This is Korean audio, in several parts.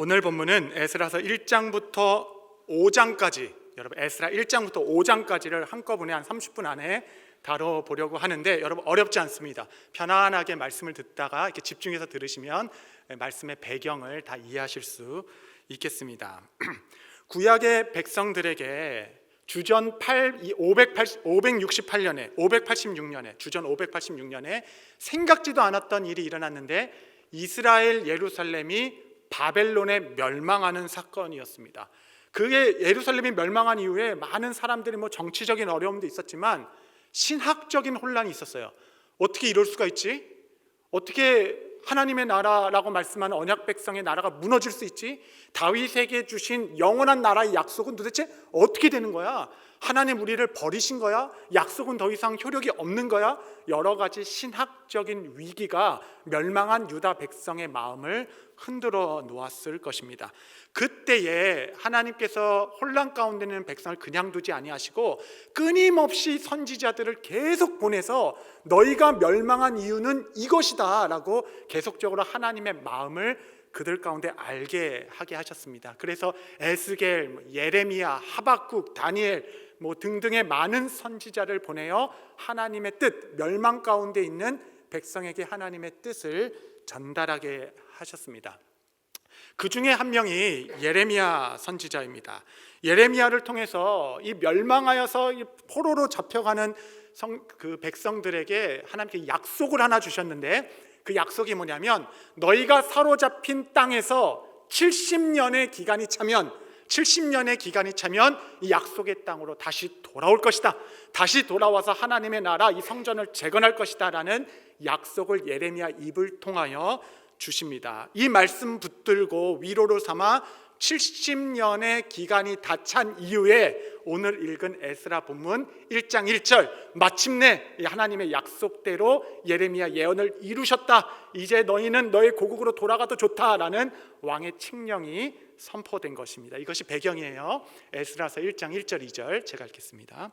오늘 본문은 에스라서 1장부터 5장까지, 여러분 에스라 1장부터 5장까지를 한꺼번에 한 30분 안에 다뤄보려고 하는데, 여러분 어렵지 않습니다. 편안하게 말씀을 듣다가 이렇게 집중해서 들으시면 말씀의 배경을 다 이해하실 수 있겠습니다. 구약의 백성들에게 주전 586년에 주전 586년에 생각지도 않았던 일이 일어났는데, 이스라엘 예루살렘이 바벨론에 멸망하는 사건이었습니다. 그게 예루살렘이 멸망한 이후에 많은 사람들이 정치적인 어려움도 있었지만 신학적인 혼란이 있었어요. 어떻게 이럴 수가 있지? 어떻게 하나님의 나라라고 말씀하는 언약 백성의 나라가 무너질 수 있지? 다윗에게 주신 영원한 나라의 약속은 도대체 어떻게 되는 거야? 하나님 우리를 버리신 거야? 약속은 더 이상 효력이 없는 거야? 여러 가지 신학적인 위기가 멸망한 유다 백성의 마음을 흔들어 놓았을 것입니다. 그때에 하나님께서 혼란 가운데 있는 백성을 그냥 두지 아니하시고 끊임없이 선지자들을 계속 보내서 너희가 멸망한 이유는 이것이다 라고 계속적으로 하나님의 마음을 그들 가운데 알게 하게 하셨습니다. 그래서 에스겔, 예레미야, 하박국, 다니엘 등등의 많은 선지자를 보내어 하나님의 뜻, 멸망 가운데 있는 백성에게 하나님의 뜻을 전달하게 하셨습니다. 그 중에 한 명이 예레미야 선지자입니다. 예레미야를 통해서 이 멸망하여서 포로로 잡혀가는 그 백성들에게 하나님께 약속을 하나 주셨는데, 그 약속이 뭐냐면 너희가 사로잡힌 땅에서 70년의 기간이 차면 이 약속의 땅으로 다시 돌아올 것이다. 다시 돌아와서 하나님의 나라 이 성전을 재건할 것이다 라는 약속을 예레미야 입을 통하여 주십니다. 이 말씀 붙들고 위로를 삼아 70년의 기간이 다 찬 이후에 오늘 읽은 에스라 본문 1장 1절, 마침내 하나님의 약속대로 예레미야 예언을 이루셨다. 이제 너희는 너의 고국으로 돌아가도 좋다라는 왕의 칙령이 선포된 것입니다. 이것이 배경이에요. 에스라서 1장 1절 2절 제가 읽겠습니다.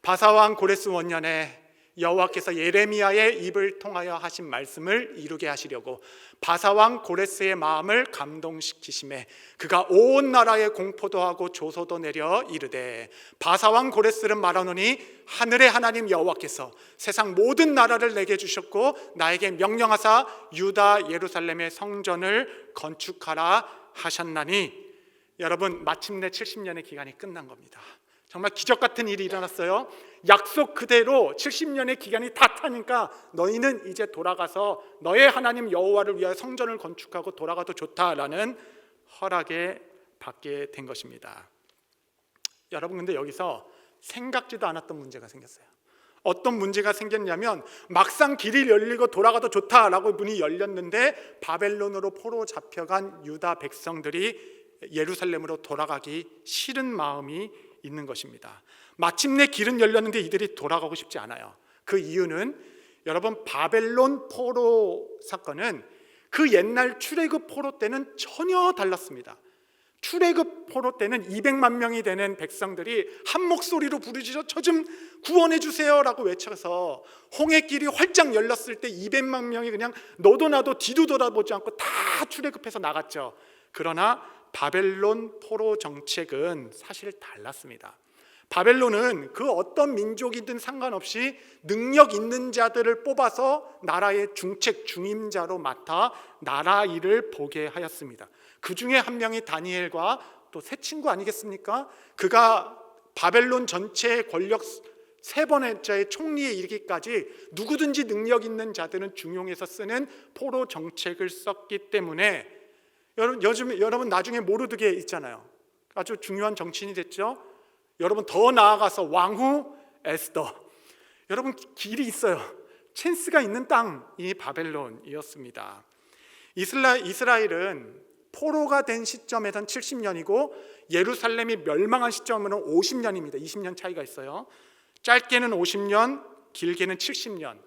바사왕 고레스 원년에 여호와께서 예레미야의 입을 통하여 하신 말씀을 이루게 하시려고 바사왕 고레스의 마음을 감동시키심에 그가 온 나라에 공포도 하고 조소도 내려 이르되, 바사왕 고레스는 말하노니 하늘의 하나님 여호와께서 세상 모든 나라를 내게 주셨고 나에게 명령하사 유다 예루살렘의 성전을 건축하라 하셨나니. 여러분, 마침내 70년의 기간이 끝난 겁니다. 정말 기적 같은 일이 일어났어요. 약속 그대로 70년의 기간이 다 타니까 너희는 이제 돌아가서 너의 하나님 여호와를 위하여 성전을 건축하고 돌아가도 좋다라는 허락에 받게 된 것입니다. 여러분, 근데 여기서 생각지도 않았던 문제가 생겼어요. 어떤 문제가 생겼냐면, 막상 길이 열리고 돌아가도 좋다라고 문이 열렸는데 바벨론으로 포로 잡혀간 유다 백성들이 예루살렘으로 돌아가기 싫은 마음이 있는 것입니다. 마침내 길은 열렸는데 이들이 돌아가고 싶지 않아요. 그 이유는 여러분, 바벨론 포로 사건은 그 옛날 출애굽 포로 때는 전혀 달랐습니다. 출애굽 포로 때는 200만 명이 되는 백성들이 한 목소리로 부르짖어 저 좀 구원해 주세요 라고 외쳐서 홍해길이 활짝 열렸을 때 200만 명이 그냥 너도 나도 뒤도 돌아보지 않고 다 출애굽해서 나갔죠. 그러나 바벨론 포로 정책은 사실 달랐습니다. 바벨론은 그 어떤 민족이든 상관없이 능력 있는 자들을 뽑아서 나라의 중책, 중임자로 맡아 나라 일을 보게 하였습니다. 그 중에 한 명이 다니엘과 또 새 친구 아니겠습니까? 그가 바벨론 전체의 권력 세 번째의 총리에 이르기까지 누구든지 능력 있는 자들은 중용해서 쓰는 포로 정책을 썼기 때문에, 여러분 나중에 모르드게 있잖아요. 아주 중요한 정치인이 됐죠. 여러분 더 나아가서 왕후 에스더. 여러분 길이 있어요. 찬스가 있는 땅이 바벨론이었습니다. 이스라엘은 포로가 된 시점에선 70년이고 예루살렘이 멸망한 시점으로는 50년입니다. 20년 차이가 있어요. 짧게는 50년, 길게는 70년.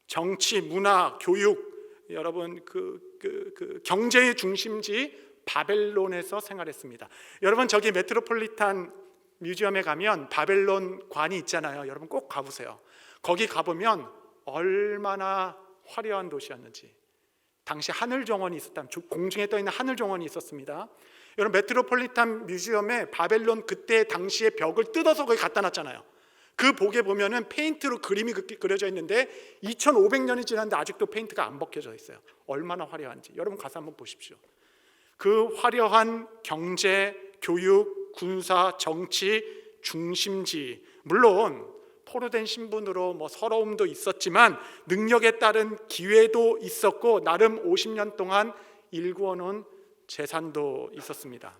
정치, 문화, 교육, 여러분 그 경제의 중심지 바벨론에서 생활했습니다. 여러분 저기 메트로폴리탄 뮤지엄에 가면 바벨론 관이 있잖아요. 여러분 꼭 가보세요. 거기 가보면 얼마나 화려한 도시였는지, 당시 하늘 정원이 있었다. 공중에 떠 있는 하늘 정원이 있었습니다. 여러분, 메트로폴리탄 뮤지엄에 바벨론 그때 당시의 벽을 뜯어서 거기 갖다 놨잖아요. 그 벽에 보면은 페인트로 그림이 그려져 있는데 2500년이 지났는데 아직도 페인트가 안 벗겨져 있어요. 얼마나 화려한지 여러분 가서 한번 보십시오. 그 화려한 경제, 교육, 군사, 정치 중심지, 물론 포로된 신분으로 서러움도 있었지만 능력에 따른 기회도 있었고 나름 50년 동안 일구어놓은 재산도 있었습니다.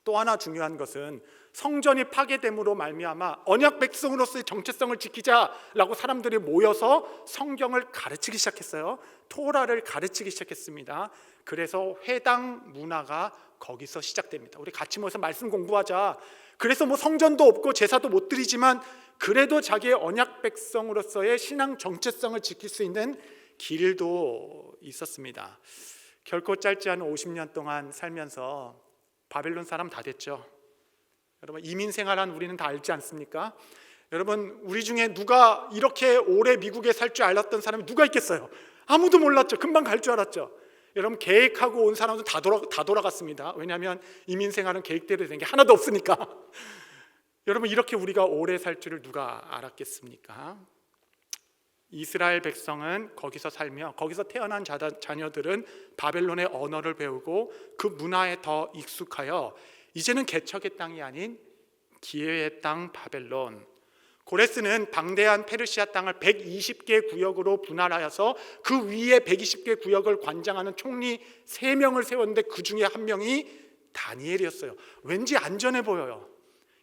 또 하나 중요한 것은 성전이 파괴됨으로 말미암아 언약 백성으로서의 정체성을 지키자라고 사람들이 모여서 성경을 가르치기 시작했어요. 토라를 가르치기 시작했습니다. 그래서 회당 문화가 거기서 시작됩니다. 우리 같이 모여서 말씀 공부하자. 그래서 성전도 없고 제사도 못 드리지만 그래도 자기의 언약 백성으로서의 신앙 정체성을 지킬 수 있는 길도 있었습니다. 결코 짧지 않은 50년 동안 살면서 바벨론 사람 다 됐죠. 여러분, 이민 생활한 우리는 다 알지 않습니까? 여러분, 우리 중에 누가 이렇게 오래 미국에 살 줄 알았던 사람이 누가 있겠어요? 아무도 몰랐죠. 금방 갈 줄 알았죠. 여러분, 계획하고 온 사람도 다 돌아갔습니다. 왜냐하면 이민 생활은 계획대로 된 게 하나도 없으니까. 여러분, 이렇게 우리가 오래 살 줄을 누가 알았겠습니까? 이스라엘 백성은 거기서 살며 거기서 태어난 자녀들은 바벨론의 언어를 배우고 그 문화에 더 익숙하여 이제는 개척의 땅이 아닌 기회의 땅 바벨론, 고레스는 방대한 페르시아 땅을 120개 구역으로 분할하여서 그 위에 120개 구역을 관장하는 총리 3명을 세웠는데 그 중에 한 명이 다니엘이었어요. 왠지 안전해 보여요.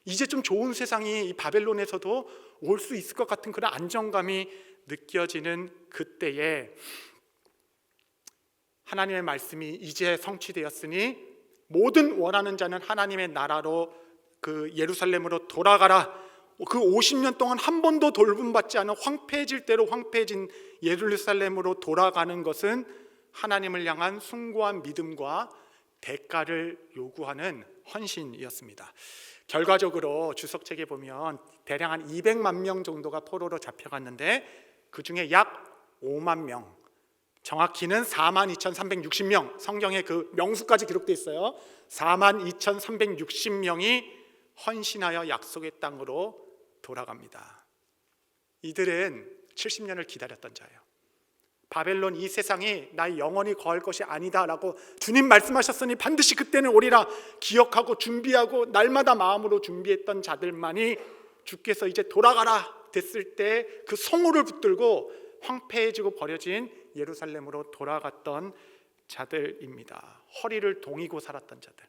이제 좀 좋은 세상이 이 바벨론에서도 올 수 있을 것 같은 그런 안정감이 느껴지는 그때에 하나님의 말씀이 이제 성취되었으니 모든 원하는 자는 하나님의 나라로 그 예루살렘으로 돌아가라. 그 50년 동안 한 번도 돌봄받지 않은 황폐해질 대로 황폐해진 예루살렘으로 돌아가는 것은 하나님을 향한 숭고한 믿음과 대가를 요구하는 헌신이었습니다. 결과적으로 주석책에 보면 대략 한 200만 명 정도가 포로로 잡혀갔는데 그 중에 약 5만 명, 정확히는 42,360명, 성경에 그 명수까지 기록되어 있어요. 42,360명이 헌신하여 약속의 땅으로 돌아갑니다. 이들은 70년을 기다렸던 자예요. 바벨론 이 세상이 나의 영원히 거할 것이 아니다라고 주님 말씀하셨으니 반드시 그때는 오리라 기억하고 준비하고 날마다 마음으로 준비했던 자들만이 주께서 이제 돌아가라 됐을 때 그 성호를 붙들고 황폐해지고 버려진 예루살렘으로 돌아갔던 자들입니다. 허리를 동이고 살았던 자들,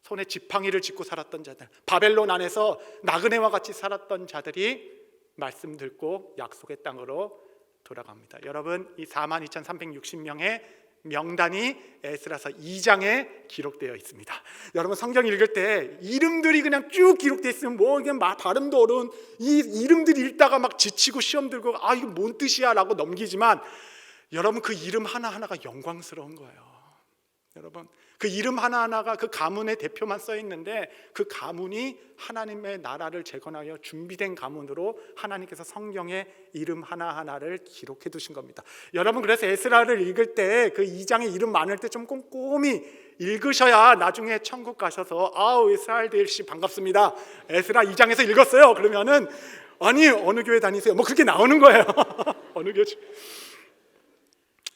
손에 지팡이를 짚고 살았던 자들, 바벨론 안에서 나그네와 같이 살았던 자들이 말씀 듣고 약속의 땅으로 돌아갑니다. 여러분, 이 42,360명의 명단이 에스라서 2장에 기록되어 있습니다. 여러분, 성경 읽을 때 이름들이 그냥 쭉 기록되어 있으면 그냥 발음도 어려운 이 이름들이 읽다가 막 지치고 시험 들고 이거 뭔 뜻이야 라고 넘기지만 여러분, 그 이름 하나하나가 영광스러운 거예요. 여러분, 그 이름 하나하나가 그 가문의 대표만 써 있는데 그 가문이 하나님의 나라를 재건하여 준비된 가문으로 하나님께서 성경의 이름 하나하나를 기록해 두신 겁니다. 여러분, 그래서 에스라를 읽을 때 그 2장에 이름 많을 때 좀 꼼꼼히 읽으셔야 나중에 천국 가셔서 이스라엘 씨 반갑습니다, 에스라 2장에서 읽었어요 그러면은 아니 어느 교회 다니세요? 그렇게 나오는 거예요. 어느 교회.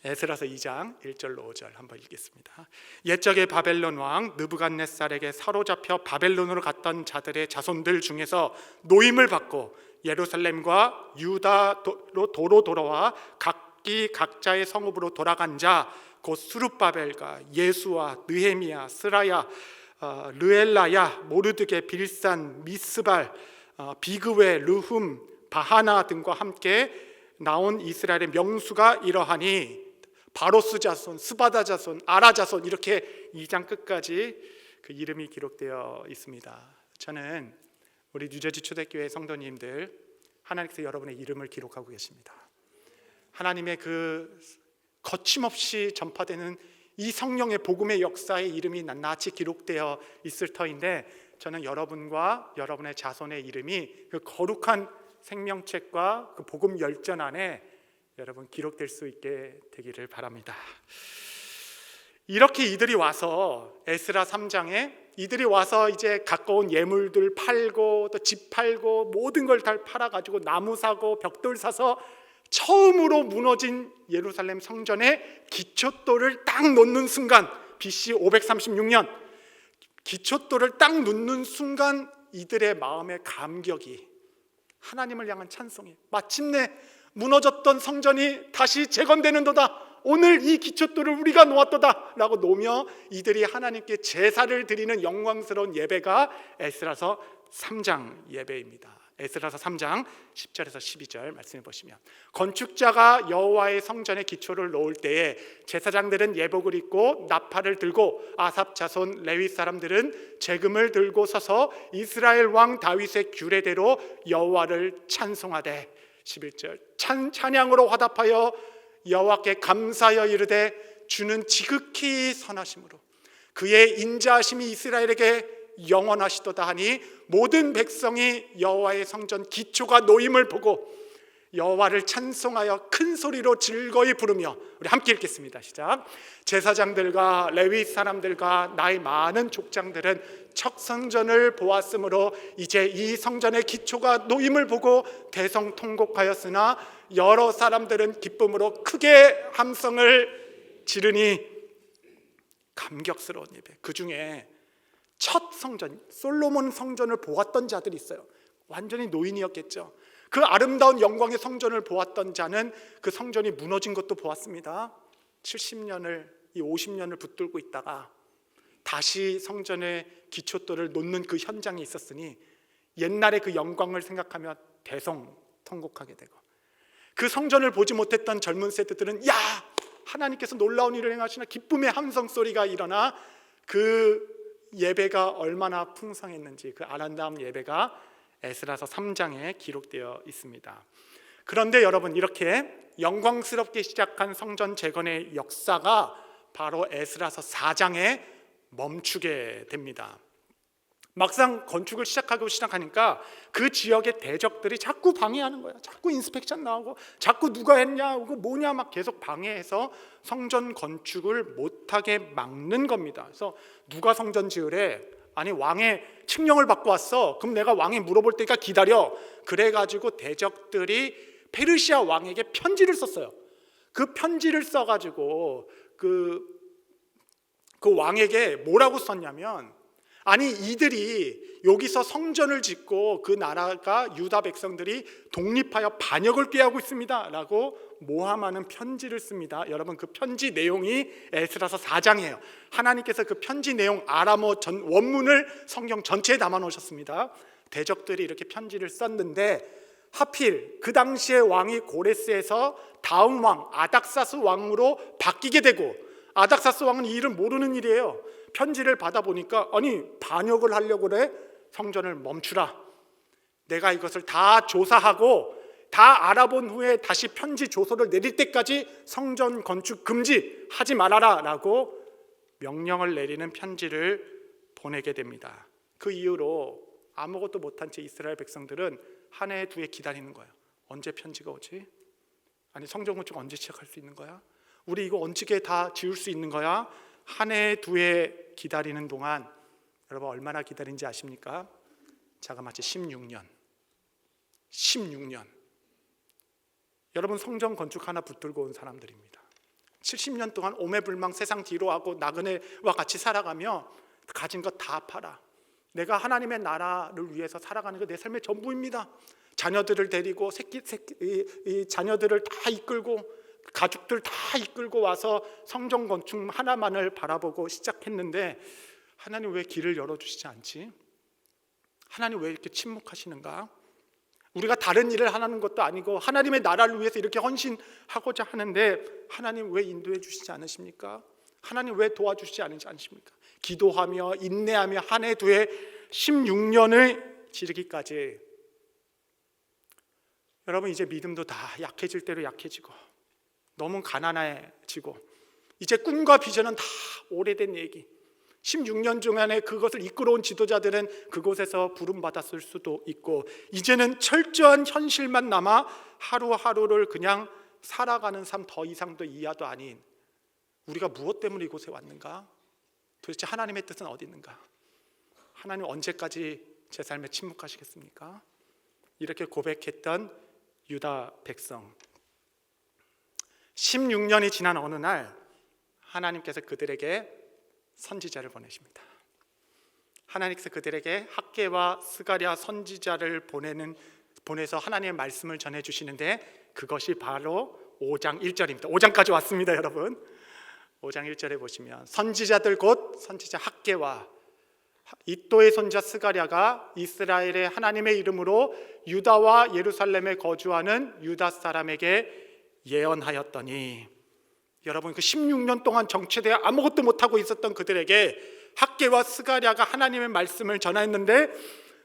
에스라서 2장 1절로 5절 한번 읽겠습니다. 옛적의 바벨론 왕 느부갓네살에게 사로잡혀 바벨론으로 갔던 자들의 자손들 중에서 노임을 받고 예루살렘과 유다로 도로 돌아와 각기 각자의 성읍으로 돌아간 자 곧 스룹바벨과 예수와 느헤미야, 스라야, 르엘라야, 모르드게, 빌산, 미스발, 비그웨, 르훔, 바하나 등과 함께 나온 이스라엘의 명수가 이러하니 바로스 자손, 스바다 자손, 아라 자손, 이렇게 2장 끝까지 그 이름이 기록되어 있습니다. 저는 우리 뉴저지 초대교회 성도님들, 하나님께서 여러분의 이름을 기록하고 계십니다. 하나님의 그 거침없이 전파되는 이 성령의 복음의 역사의 이름이 낱낱이 기록되어 있을 터인데 저는 여러분과 여러분의 자손의 이름이 그 거룩한 생명책과 그 복음 열전 안에 여러분 기록될 수 있게 되기를 바랍니다. 이렇게 이들이 와서 에스라 3장에 이들이 와서 이제 가까운 예물들 팔고 또 집 팔고 모든 걸 다 팔아가지고 나무 사고 벽돌 사서 처음으로 무너진 예루살렘 성전의 기초돌을 딱 놓는 순간, BC 536년 기초돌을 딱 놓는 순간 이들의 마음의 감격이 하나님을 향한 찬송이, 마침내 무너졌던 성전이 다시 재건되는도다, 오늘 이 기초돌을 우리가 놓았도다 라고 놓으며 이들이 하나님께 제사를 드리는 영광스러운 예배가 에스라서 3장 예배입니다. 에스라서 3장 10절에서 12절 말씀해 보시면, 건축자가 여호와의 성전의 기초를 놓을 때에 제사장들은 예복을 입고 나팔을 들고 아삽 자손 레위 사람들은 제금을 들고 서서 이스라엘 왕 다윗의 규례대로 여호와를 찬송하되, 11절 찬양으로 화답하여 여호와께 감사하여 이르되 주는 지극히 선하심으로 그의 인자하심이 이스라엘에게 영원하시도다 하니, 모든 백성이 여호와의 성전 기초가 놓임을 보고 여호와를 찬송하여 큰 소리로 즐거이 부르며, 우리 함께 읽겠습니다. 시작. 제사장들과 레위 사람들과 나이 많은 족장들은 첫 성전을 보았으므로 이제 이 성전의 기초가 놓임을 보고 대성통곡하였으나 여러 사람들은 기쁨으로 크게 함성을 지르니, 감격스러운 예배. 그 중에 첫 성전, 솔로몬 성전을 보았던 자들이 있어요. 완전히 노인이었겠죠. 그 아름다운 영광의 성전을 보았던 자는 그 성전이 무너진 것도 보았습니다. 70년을, 이 50년을 붙들고 있다가 다시 성전의 기초돌을 놓는 그 현장이 있었으니 옛날의 그 영광을 생각하며 대성통곡하게 되고, 그 성전을 보지 못했던 젊은 세대들은 야! 하나님께서 놀라운 일을 행하시나 기쁨의 함성 소리가 일어나 그 예배가 얼마나 풍성했는지, 그 아름다운 예배가 에스라서 3장에 기록되어 있습니다. 그런데 여러분, 이렇게 영광스럽게 시작한 성전 재건의 역사가 바로 에스라서 4장에 멈추게 됩니다. 막상 건축을 시작하니까 그 지역의 대적들이 자꾸 방해하는 거야. 자꾸 인스펙션 나오고 자꾸 누가 했냐, 이거 뭐냐 막 계속 방해해서 성전 건축을 못하게 막는 겁니다. 그래서 누가 성전 지으래? 아니, 왕의 칙령을 받고 왔어. 그럼 내가 왕이 물어볼 때니까 기다려. 그래가지고 대적들이 페르시아 왕에게 편지를 썼어요. 그 편지를 써가지고 그 왕에게 뭐라고 썼냐면, 아니 이들이 여기서 성전을 짓고 그 나라가 유다 백성들이 독립하여 반역을 꾀하고 있습니다 라고 모함하는 편지를 씁니다. 여러분, 그 편지 내용이 에스라서 4장이에요. 하나님께서 그 편지 내용 아람어 원문을 성경 전체에 담아 놓으셨습니다. 대적들이 이렇게 편지를 썼는데, 하필 그 당시의 왕이 고레스에서 다음 왕 아닥사스 왕으로 바뀌게 되고, 아닥사스 왕은 이 일을 모르는 일이에요. 편지를 받아보니까 아니, 반역을 하려고 그래? 성전을 멈추라. 내가 이것을 다 조사하고 다 알아본 후에 다시 편지 조서를 내릴 때까지 성전 건축 금지하지 말아라 라고 명령을 내리는 편지를 보내게 됩니다. 그 이후로 아무것도 못한 채 이스라엘 백성들은 한 해 두 해 기다리는 거예요. 언제 편지가 오지? 아니, 성전 건축 언제 시작할 수 있는 거야? 우리 이거 언제 다 지을 수 있는 거야? 한 해 두 해 기다리는 동안 여러분 얼마나 기다린지 아십니까? 자그마치 16년. 여러분, 성전 건축 하나 붙들고 온 사람들입니다. 70년 동안 오매불망 세상 뒤로 하고 나그네와 같이 살아가며 가진 것 다 팔아. 내가 하나님의 나라를 위해서 살아가는 게 내 삶의 전부입니다. 자녀들을 데리고 자녀들을 다 이끌고 가족들 다 이끌고 와서 성전 건축 하나만을 바라보고 시작했는데, 하나님 왜 길을 열어주시지 않지? 하나님 왜 이렇게 침묵하시는가? 우리가 다른 일을 하는 것도 아니고 하나님의 나라를 위해서 이렇게 헌신하고자 하는데 하나님 왜 인도해 주시지 않으십니까? 하나님 왜 도와주시지 않으십니까? 기도하며 인내하며 한 해 두 해 16년을 지르기까지, 여러분 이제 믿음도 다 약해질 대로 약해지고 너무 가난해지고 이제 꿈과 비전은 다 오래된 얘기. 16년 동안에 그것을 이끌어온 지도자들은 그곳에서 부름받았을 수도 있고, 이제는 철저한 현실만 남아 하루하루를 그냥 살아가는 삶 더 이상도 이하도 아닌 우리가 무엇 때문에 이곳에 왔는가? 도대체 하나님의 뜻은 어디 있는가? 하나님 언제까지 제 삶에 침묵하시겠습니까? 이렇게 고백했던 유다 백성. 16년이 지난 어느 날 하나님께서 그들에게 선지자를 보내십니다. 하나님께서 그들에게 학개와 스가랴 선지자를 보내서 하나님의 말씀을 전해주시는데 그것이 바로 5장 1절입니다. 5장까지 왔습니다, 여러분. 5장 1절에 보시면 선지자들 곧 선지자 학개와 이또의 손자 스가랴가 이스라엘의 하나님의 이름으로 유다와 예루살렘에 거주하는 유다 사람에게 예언하였더니, 여러분 그 16년 동안 정체되어 아무것도 못하고 있었던 그들에게 학개와 스가랴가 하나님의 말씀을 전하였는데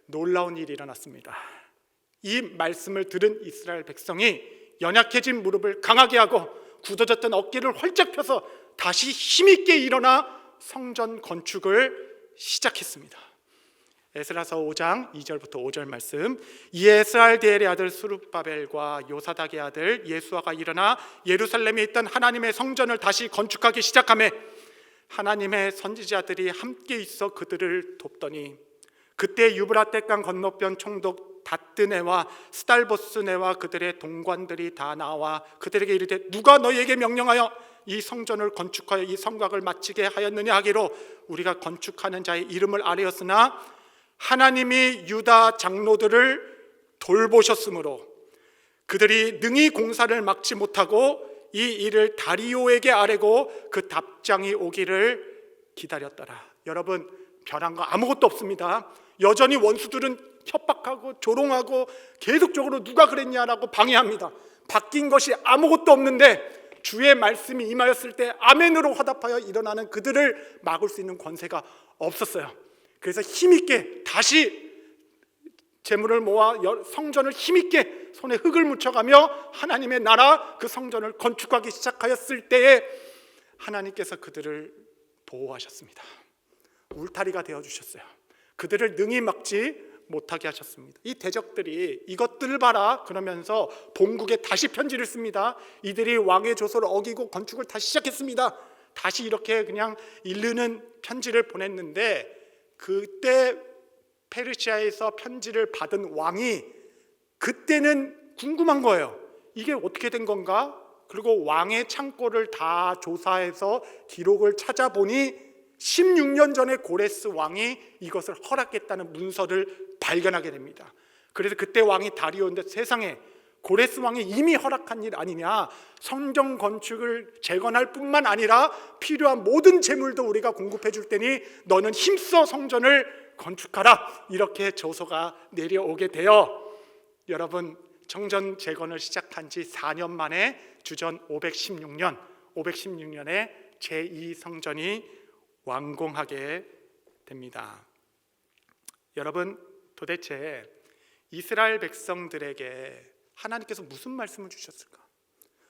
놀라운 일이 일어났습니다. 이 말씀을 들은 이스라엘 백성이 연약해진 무릎을 강하게 하고 굳어졌던 어깨를 활짝 펴서 다시 힘있게 일어나 성전 건축을 시작했습니다. 에스라서 5장 2절부터 5절 말씀. 이에 에스알디엘의 아들 스룹바벨과 요사닥의 아들 예수아가 일어나 예루살렘에 있던 하나님의 성전을 다시 건축하기 시작하며 하나님의 선지자들이 함께 있어 그들을 돕더니 그때 유브라떼강 건너편 총독 다뜨네와 스달보스네와 그들의 동관들이 다 나와 그들에게 이르되 누가 너희에게 명령하여 이 성전을 건축하여 이 성곽을 마치게 하였느냐 하기로 우리가 건축하는 자의 이름을 아뢰었으나 하나님이 유다 장로들을 돌보셨으므로 그들이 능히 공사를 막지 못하고 이 일을 다리오에게 아뢰고 그 답장이 오기를 기다렸더라. 여러분, 변한 거 아무것도 없습니다. 여전히 원수들은 협박하고 조롱하고 계속적으로 누가 그랬냐라고 방해합니다. 바뀐 것이 아무것도 없는데 주의 말씀이 임하였을 때 아멘으로 화답하여 일어나는 그들을 막을 수 있는 권세가 없었어요. 그래서 힘있게 다시 재물을 모아 성전을 힘있게 손에 흙을 묻혀가며 하나님의 나라 그 성전을 건축하기 시작하였을 때에 하나님께서 그들을 보호하셨습니다. 울타리가 되어주셨어요. 그들을 능히 막지 못하게 하셨습니다. 이 대적들이 이것들을 봐라 그러면서 본국에 다시 편지를 씁니다. 이들이 왕의 조서를 어기고 건축을 다시 시작했습니다. 다시 이렇게 그냥 이르는 편지를 보냈는데 그때 페르시아에서 편지를 받은 왕이 그때는 궁금한 거예요. 이게 어떻게 된 건가? 그리고 왕의 창고를 다 조사해서 기록을 찾아보니 16년 전에 고레스 왕이 이것을 허락했다는 문서를 발견하게 됩니다. 그래서 그때 왕이 다리오인데 세상에 고레스 왕이 이미 허락한 일 아니냐, 성전 건축을 재건할 뿐만 아니라 필요한 모든 재물도 우리가 공급해 줄 테니 너는 힘써 성전을 건축하라, 이렇게 조서가 내려오게 되어 여러분 성전 재건을 시작한 지 4년 만에 주전 516년에 제2성전이 완공하게 됩니다. 여러분, 도대체 이스라엘 백성들에게 하나님께서 무슨 말씀을 주셨을까?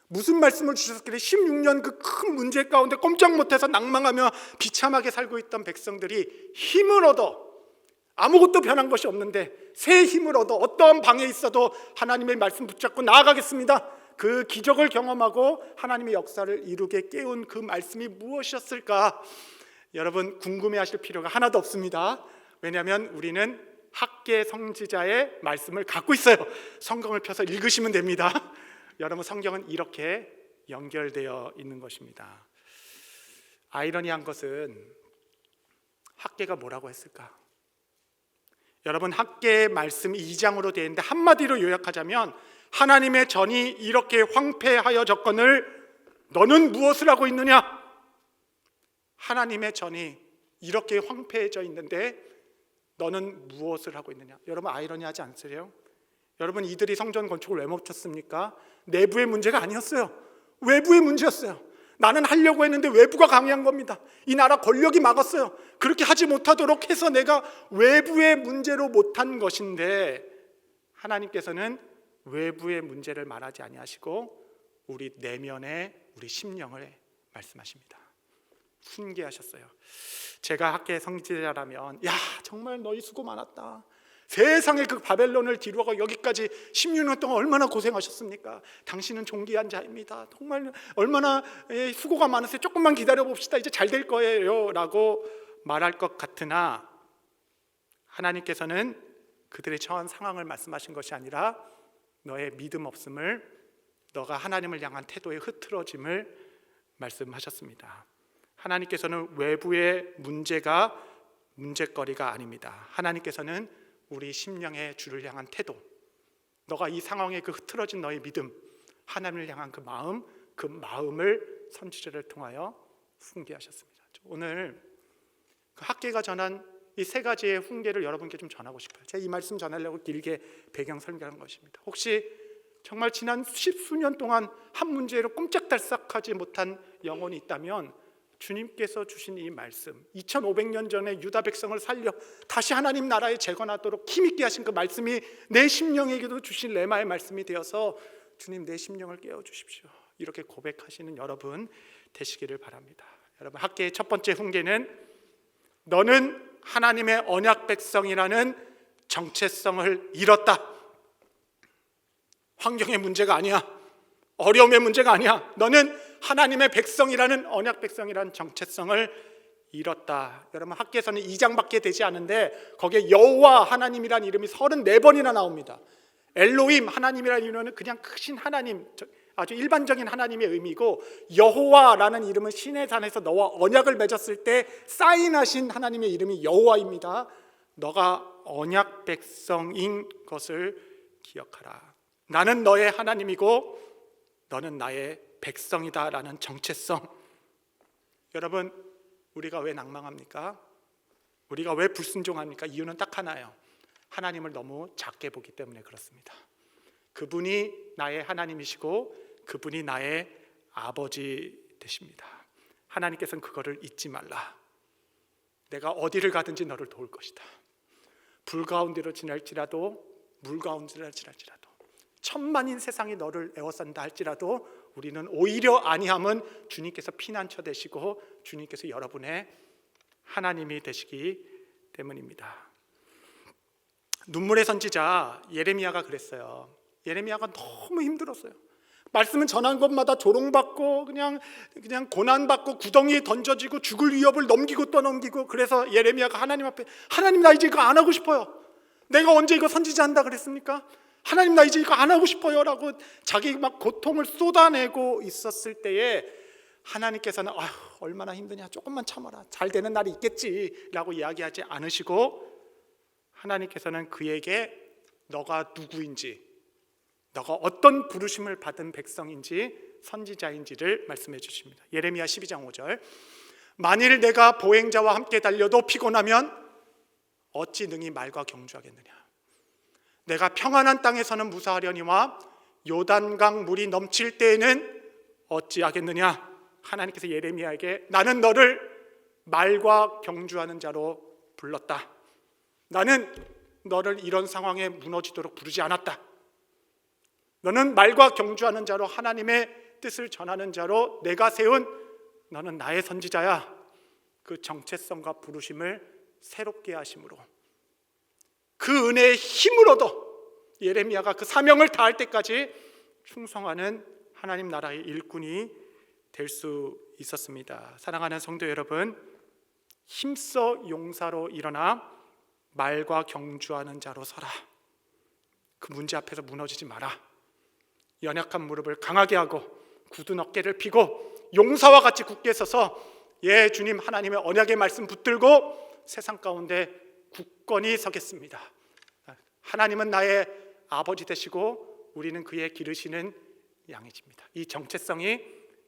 무슨 말씀을 주셨길래 16년 그 큰 문제 가운데 꼼짝 못해서 낭망하며 비참하게 살고 있던 백성들이 힘을 얻어, 아무것도 변한 것이 없는데 새 힘을 얻어 어떠한 방에 있어도 하나님의 말씀 붙잡고 나아가겠습니다, 그 기적을 경험하고 하나님의 역사를 이루게 깨운 그 말씀이 무엇이었을까? 여러분 궁금해하실 필요가 하나도 없습니다. 왜냐하면 우리는 학개 선지자의 말씀을 갖고 있어요. 성경을 펴서 읽으시면 됩니다. 여러분 성경은 이렇게 연결되어 있는 것입니다. 아이러니한 것은 학개가 뭐라고 했을까? 여러분 학개의 말씀 2장으로 되어 있는데 한마디로 요약하자면 하나님의 전이 이렇게 황폐하여졌거늘 너는 무엇을 하고 있느냐? 하나님의 전이 이렇게 황폐해져 있는데 너는 무엇을 하고 있느냐? 여러분 아이러니하지 않으세요? 여러분 이들이 성전 건축을 왜 멈췄습니까? 내부의 문제가 아니었어요. 외부의 문제였어요. 나는 하려고 했는데 외부가 강요한 겁니다. 이 나라 권력이 막았어요. 그렇게 하지 못하도록 해서 내가 외부의 문제로 못한 것인데 하나님께서는 외부의 문제를 말하지 아니하시고 우리 내면의 우리 심령을 말씀하십니다. 훈계하셨어요. 제가 학계 성지자라면 야 정말 너희 수고 많았다, 세상에 그 바벨론을 뒤로가 여기까지 16년 동안 얼마나 고생하셨습니까? 당신은 존귀한 자입니다. 정말 얼마나 수고가 많으세요. 조금만 기다려 봅시다. 이제 잘 될 거예요 라고 말할 것 같으나, 하나님께서는 그들의 처한 상황을 말씀하신 것이 아니라 너의 믿음 없음을, 너가 하나님을 향한 태도의 흐트러짐을 말씀하셨습니다. 하나님께서는 외부의 문제거리가 아닙니다. 하나님께서는 우리 심령의 주를 향한 태도, 너가 이 상황에 그 흐트러진 너의 믿음, 하나님을 향한 그 마음을 선지자를 통하여 훈계하셨습니다. 오늘 그 학계가 전한 이 세 가지의 훈계를 여러분께 좀 전하고 싶어요. 제가 이 말씀 전하려고 길게 배경 설명한 것입니다. 혹시 정말 지난 십수년 동안 한 문제로 꼼짝달싹하지 못한 영혼이 있다면, 주님께서 주신 이 말씀, 2500년 전에 유다 백성을 살려 다시 하나님 나라에 재건하도록 힘있게 하신 그 말씀이 내 심령에게도 주신 레마의 말씀이 되어서 주님 내 심령을 깨워주십시오, 이렇게 고백하시는 여러분 되시기를 바랍니다. 여러분, 학계의 첫 번째 훈계는 너는 하나님의 언약 백성이라는 정체성을 잃었다. 환경의 문제가 아니야, 어려움의 문제가 아니야. 너는 하나님의 백성이라는, 언약 백성이라는 정체성을 잃었다. 여러분, 학계에서는 2장밖에 되지 않은데 거기에 여호와 하나님이라는 이름이 34번이나 나옵니다. 엘로힘 하나님이라는 이름은 그냥 크신 하나님, 아주 일반적인 하나님의 의미고, 여호와라는 이름은 신의 산에서 너와 언약을 맺었을 때 사인하신 하나님의 이름이 여호와입니다. 너가 언약 백성인 것을 기억하라. 나는 너의 하나님이고 너는 나의 백성이다라는 정체성. 여러분, 우리가 왜 낭망합니까? 우리가 왜 불순종합니까? 이유는 딱 하나예요. 하나님을 너무 작게 보기 때문에 그렇습니다. 그분이 나의 하나님이시고 그분이 나의 아버지 되십니다. 하나님께서는 그거를 잊지 말라. 내가 어디를 가든지 너를 도울 것이다. 불 가운데로 지날지라도, 물 가운데로 지날지라도, 천만인 세상이 너를 에워싼다 할지라도 우리는 오히려 아니함은 주님께서 피난처 되시고 주님께서 여러분의 하나님이 되시기 때문입니다. 눈물의 선지자 예레미야가 그랬어요. 예레미야가 너무 힘들었어요. 말씀은 전한 것마다 조롱받고 그냥 고난받고 구덩이에 던져지고 죽을 위협을 넘기고 또 넘기고, 그래서 예레미야가 하나님 앞에, 하나님 나 이제 이거 안 하고 싶어요. 내가 언제 이거 선지자 한다 그랬습니까? 하나님 나 이제 이거 안 하고 싶어요 라고 자기 막 고통을 쏟아내고 있었을 때에 하나님께서는 얼마나 힘드냐, 조금만 참아라, 잘 되는 날이 있겠지 라고 이야기하지 않으시고, 하나님께서는 그에게 너가 누구인지, 너가 어떤 부르심을 받은 백성인지, 선지자인지를 말씀해 주십니다. 예레미야 12장 5절, 만일 내가 보행자와 함께 달려도 피곤하면 어찌 능히 말과 경주하겠느냐. 내가 평안한 땅에서는 무사하려니와 요단강 물이 넘칠 때에는 어찌하겠느냐. 하나님께서 예레미야에게 나는 너를 말과 경주하는 자로 불렀다. 나는 너를 이런 상황에 무너지도록 부르지 않았다. 너는 말과 경주하는 자로, 하나님의 뜻을 전하는 자로 내가 세운, 너는 나의 선지자야. 그 정체성과 부르심을 새롭게 하심으로, 그 은혜의 힘을 얻어 예레미야가 그 사명을 다할 때까지 충성하는 하나님 나라의 일꾼이 될 수 있었습니다. 사랑하는 성도 여러분, 힘써 용사로 일어나 말과 경주하는 자로 서라. 그 문제 앞에서 무너지지 마라. 연약한 무릎을 강하게 하고 굳은 어깨를 펴고 용사와 같이 굳게 서서, 예 주님, 하나님의 언약의 말씀 붙들고 세상 가운데 굳건히 서겠습니다. 하나님은 나의 아버지 되시고 우리는 그의 기르시는 양이십니다. 이 정체성이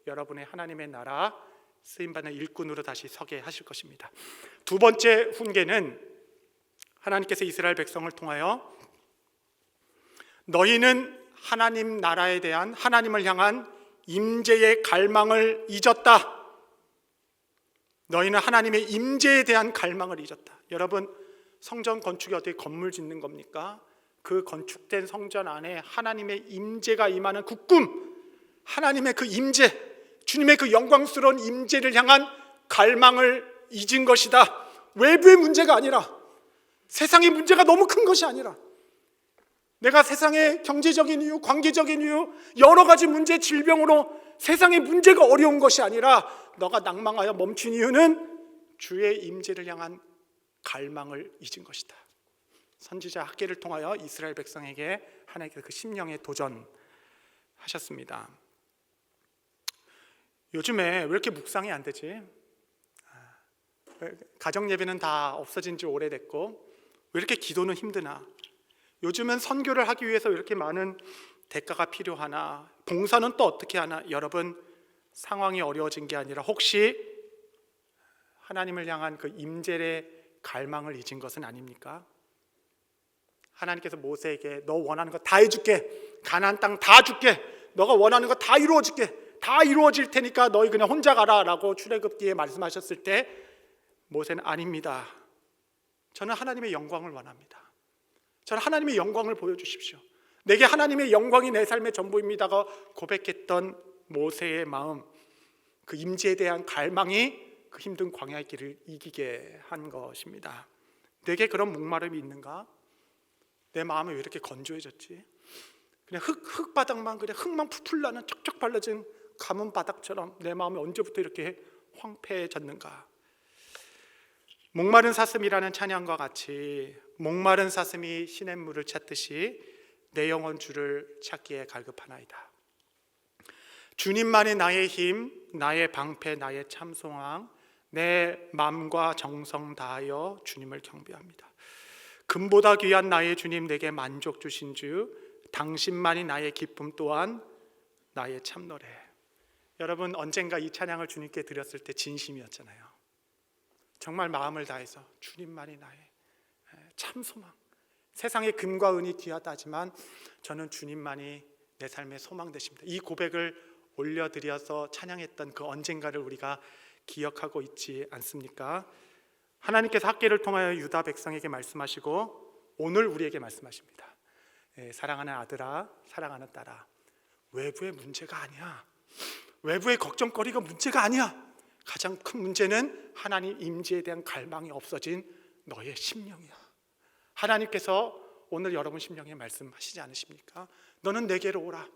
여러분의 하나님의 나라 쓰임받는 일꾼으로 다시 서게 하실 것입니다. 두 번째 훈계는 하나님께서 이스라엘 백성을 통하여 너희는 하나님 나라에 대한, 하나님을 향한 임재의 갈망을 잊었다. 너희는 하나님의 임재에 대한 갈망을 잊었다. 여러분, 성전 건축이 어떻게 건물 짓는 겁니까? 그 건축된 성전 안에 하나님의 임재가 임하는 그 꿈, 하나님의 그 임재, 주님의 그 영광스러운 임재를 향한 갈망을 잊은 것이다. 외부의 문제가 아니라 세상의 문제가 너무 큰 것이 아니라 내가 세상의 경제적인 이유, 관계적인 이유, 여러 가지 문제, 질병으로 세상의 문제가 어려운 것이 아니라 너가 낭망하여 멈춘 이유는 주의 임재를 향한 갈망을 잊은 것이다. 선지자 학개를 통하여 이스라엘 백성에게 하나님께서 그 심령에 도전하셨습니다. 요즘에 왜 이렇게 묵상이 안 되지? 가정 예배는 다 없어진 지 오래됐고 왜 이렇게 기도는 힘드나? 요즘은 선교를 하기 위해서 왜 이렇게 많은 대가가 필요하나? 봉사는 또 어떻게 하나? 여러분, 상황이 어려워진 게 아니라 혹시 하나님을 향한 그 임재의 갈망을 잊은 것은 아닙니까? 하나님께서 모세에게 너 원하는 거 다 해줄게, 가나안 땅 다 줄게, 너가 원하는 거 다 이루어줄게, 다 이루어질 테니까 너희 그냥 혼자 가라 라고 출애굽기에 말씀하셨을 때 모세는 아닙니다. 저는 하나님의 영광을 원합니다. 저는 하나님의 영광을 보여주십시오. 내게 하나님의 영광이 내 삶의 전부입니다가 고백했던 모세의 마음, 그 임재에 대한 갈망이 그 힘든 광야의 길을 이기게 한 것입니다. 내게 그런 목마름이 있는가? 내 마음이 왜 이렇게 건조해졌지? 그냥 흙바닥만, 그냥 흙만 풀풀 나는 쩍쩍 발라진 가문 바닥처럼 내 마음이 언제부터 이렇게 황폐해졌는가? 목마른 사슴이라는 찬양과 같이 목마른 사슴이 시냇물을 찾듯이 내 영혼 주를 찾기에 갈급하나이다. 주님만이 나의 힘, 나의 방패, 나의 참소망, 내 마음과 정성 다하여 주님을 경배합니다. 금보다 귀한 나의 주님, 내게 만족 주신 주, 당신만이 나의 기쁨 또한 나의 참노래. 여러분, 언젠가 이 찬양을 주님께 드렸을 때 진심이었잖아요. 정말 마음을 다해서 주님만이 나의 참소망. 세상의 금과 은이 귀하다지만 저는 주님만이 내 삶의 소망 되십니다. 이 고백을 올려드려서 찬양했던 그 언젠가를 우리가 기억하고 있지 않습니까? 하나님께서 학개를 통하여 유다 백성에게 말씀하시고 오늘 우리에게 말씀하십니다. 사랑하는 아들아, 사랑하는 딸아, 외부의 문제가 아니야. 외부의 걱정거리가 문제가 아니야. 가장 큰 문제는 하나님 임재에 대한 갈망이 없어진 너의 심령이야. 하나님께서 오늘 여러분 심령에 말씀하시지 않으십니까? 너는 내게로 오라.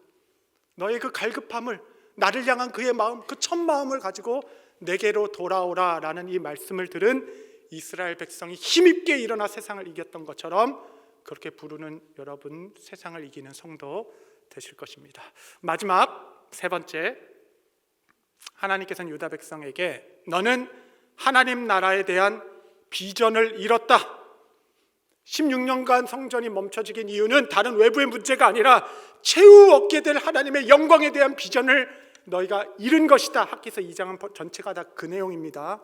너의 그 갈급함을, 나를 향한 그의 마음, 그 첫 마음을 가지고 내게로 돌아오라 라는 이 말씀을 들은 이스라엘 백성이 힘있게 일어나 세상을 이겼던 것처럼 그렇게 부르는 여러분, 세상을 이기는 성도 되실 것입니다. 마지막 세 번째, 하나님께서는 유다 백성에게 너는 하나님 나라에 대한 비전을 잃었다. 16년간 성전이 멈춰지긴 이유는 다른 외부의 문제가 아니라 최후 얻게 될 하나님의 영광에 대한 비전을 너희가 잃은 것이다. 학개서 2장은 전체가 다 그 내용입니다.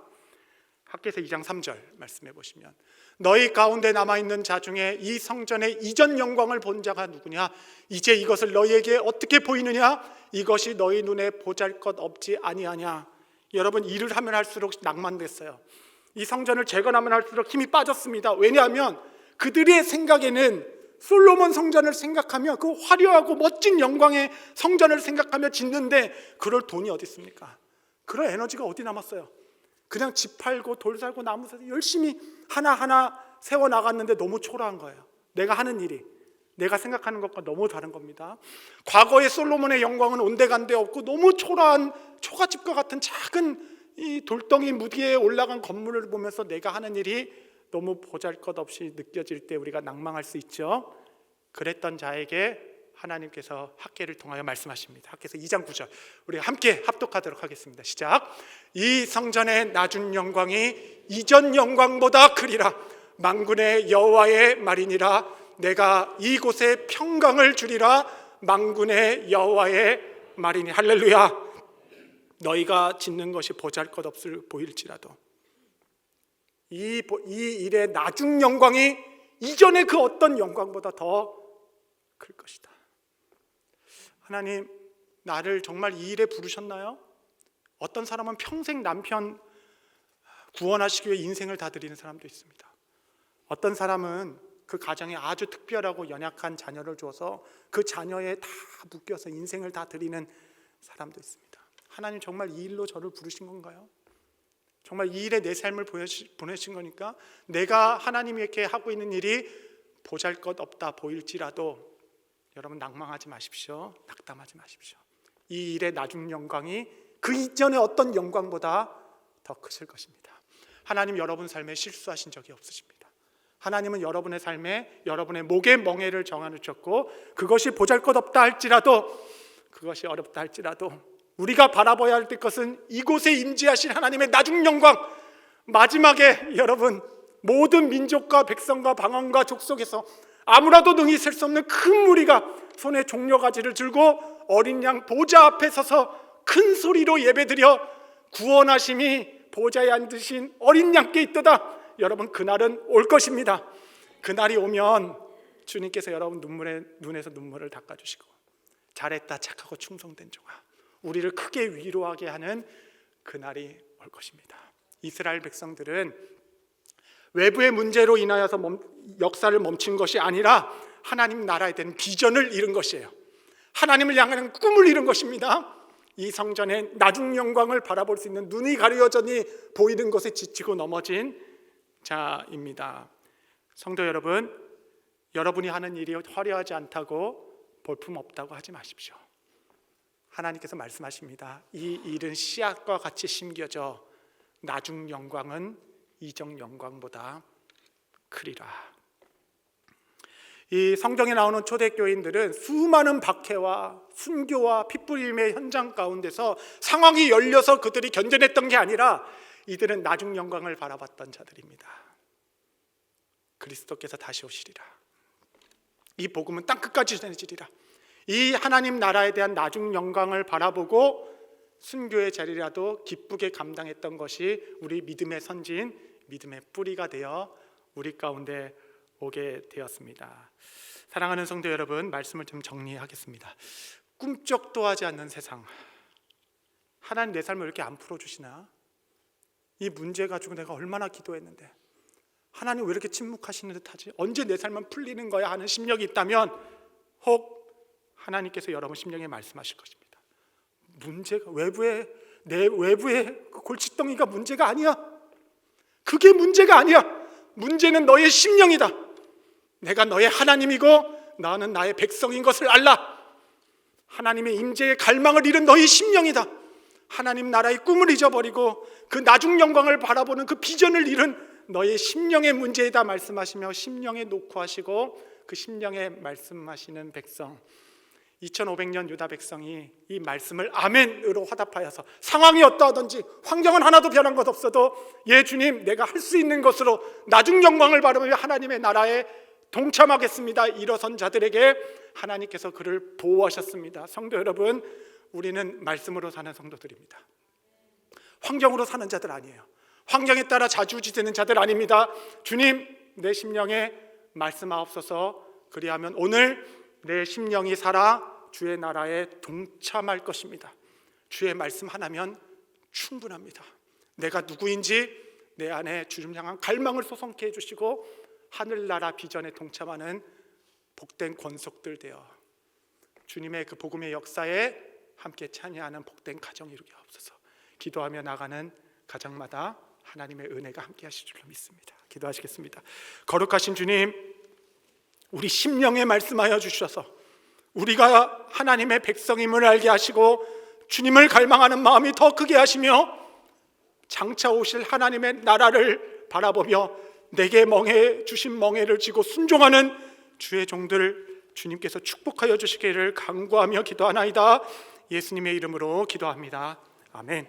학개서 2장 3절 말씀해 보시면 너희 가운데 남아있는 자 중에 이 성전의 이전 영광을 본 자가 누구냐? 이제 이것을 너희에게 어떻게 보이느냐? 이것이 너희 눈에 보잘것 없지 아니하냐? 여러분, 일을 하면 할수록 낭만됐어요. 이 성전을 재건하면 할수록 힘이 빠졌습니다. 왜냐하면 그들의 생각에는 솔로몬 성전을 생각하며 그 화려하고 멋진 영광의 성전을 생각하며 짓는데 그럴 돈이 어디 있습니까? 그럴 에너지가 어디 남았어요? 그냥 집 팔고 돌 살고 나무 사서 열심히 하나하나 세워나갔는데 너무 초라한 거예요. 내가 하는 일이 내가 생각하는 것과 너무 다른 겁니다. 과거의 솔로몬의 영광은 온데간데 없고 너무 초라한 초가집과 같은 작은 이 돌덩이 무디에 올라간 건물을 보면서 내가 하는 일이 너무 보잘것없이 느껴질 때 우리가 낭망할 수 있죠. 그랬던 자에게 하나님께서 학개를 통하여 말씀하십니다. 학개서 2장 9절 우리가 함께 합독하도록 하겠습니다. 시작. 이 성전의 낮은 영광이 이전 영광보다 크리라. 만군의 여호와의 말이니라. 내가 이곳에 평강을 주리라. 만군의 여호와의 말이니. 할렐루야. 너희가 짓는 것이 보잘것없을 보일지라도 이 일의 나중 영광이 이전의 그 어떤 영광보다 더 클 것이다. 하나님, 나를 정말 이 일에 부르셨나요? 어떤 사람은 평생 남편 구원하시기 위해 인생을 다 드리는 사람도 있습니다. 어떤 사람은 그 가정에 아주 특별하고 연약한 자녀를 줘서 그 자녀에 다 묶여서 인생을 다 드리는 사람도 있습니다. 하나님, 정말 이 일로 저를 부르신 건가요? 정말 이 일에 내 삶을 보내신 거니까 내가 하나님에게 하고 있는 일이 보잘것없다 보일지라도 여러분 낙망하지 마십시오. 낙담하지 마십시오. 이 일의 나중 영광이 그 이전의 어떤 영광보다 더 크실 것입니다. 하나님 여러분 삶에 실수하신 적이 없으십니다. 하나님은 여러분의 삶에 여러분의 목에 멍에를 정하셨고 그것이 보잘것없다 할지라도 그것이 어렵다 할지라도 우리가 바라봐야 할 것은 이곳에 임재하신 하나님의 나중 영광, 마지막에 여러분 모든 민족과 백성과 방언과 족속에서 아무라도 능히 셀 수 없는 큰 무리가 손에 종려가지를 들고 어린 양 보좌 앞에 서서 큰 소리로 예배드려 구원하심이 보좌에 앉으신 어린 양께 있도다. 여러분 그날은 올 것입니다. 그날이 오면 주님께서 여러분 눈에서 눈물을 닦아주시고 잘했다 착하고 충성된 종아, 우리를 크게 위로하게 하는 그날이 올 것입니다. 이스라엘 백성들은 외부의 문제로 인하여서 역사를 멈춘 것이 아니라 하나님 나라에 대한 비전을 잃은 것이에요. 하나님을 향하는 꿈을 잃은 것입니다. 이 성전의 나중 영광을 바라볼 수 있는 눈이 가려져니 보이는 것에 지치고 넘어진 자입니다. 성도 여러분, 여러분이 하는 일이 화려하지 않다고 볼품없다고 하지 마십시오. 하나님께서 말씀하십니다. 이 일은 씨앗과 같이 심겨져 나중 영광은 이전 영광보다 크리라. 이 성경에 나오는 초대교인들은 수많은 박해와 순교와 핏불림의 현장 가운데서 상황이 열려서 그들이 견뎌냈던 게 아니라 이들은 나중 영광을 바라봤던 자들입니다. 그리스도께서 다시 오시리라. 이 복음은 땅끝까지 전해지리라. 이 하나님 나라에 대한 나중 영광을 바라보고 순교의 자리라도 기쁘게 감당했던 것이 우리 믿음의 선진, 믿음의 뿌리가 되어 우리 가운데 오게 되었습니다. 사랑하는 성도 여러분, 말씀을 좀 정리하겠습니다. 꿈쩍도 하지 않는 세상, 하나님 내 삶을 왜 이렇게 안 풀어주시나? 이 문제 가지고 내가 얼마나 기도했는데 하나님 왜 이렇게 침묵하시는 듯하지? 언제 내 삶은 풀리는 거야? 하는 심령이 있다면 혹 하나님께서 여러분 심령에 말씀하실 것입니다. 문제가 내 외부의 골칫덩이가 문제가 아니야. 그게 문제가 아니야. 문제는 너의 심령이다. 내가 너의 하나님이고 나는 나의 백성인 것을 알라. 하나님의 임재의 갈망을 잃은 너의 심령이다. 하나님 나라의 꿈을 잊어버리고 그 나중 영광을 바라보는 그 비전을 잃은 너의 심령의 문제이다 말씀하시며 심령에 놓고 하시고 그 심령에 말씀하시는 백성, 2500년 유다 백성이 이 말씀을 아멘으로 화답하여서 상황이 어떠하든지 환경은 하나도 변한 것 없어도 예 주님 내가 할 수 있는 것으로 나중 영광을 바라보며 하나님의 나라에 동참하겠습니다. 일어선 자들에게 하나님께서 그를 보호하셨습니다. 성도 여러분, 우리는 말씀으로 사는 성도들입니다. 환경으로 사는 자들 아니에요. 환경에 따라 자주지되는 자들 아닙니다. 주님 내 심령에 말씀하옵소서. 그리하면 오늘 내 심령이 살아 주의 나라에 동참할 것입니다. 주의 말씀 하나면 충분합니다. 내가 누구인지 내 안에 주님 향한 갈망을 솟게 해주시고 하늘나라 비전에 동참하는 복된 권속들 되어 주님의 그 복음의 역사에 함께 참여하는 복된 가정 이루게 하옵소서. 기도하며 나가는 가정마다 하나님의 은혜가 함께 하실 줄로 믿습니다. 기도하시겠습니다. 거룩하신 주님, 우리 심령에 말씀하여 주셔서 우리가 하나님의 백성임을 알게 하시고 주님을 갈망하는 마음이 더 크게 하시며 장차 오실 하나님의 나라를 바라보며 내게 멍해 주신 멍해를 지고 순종하는 주의 종들 주님께서 축복하여 주시기를 간구하며 기도하나이다. 예수님의 이름으로 기도합니다. 아멘.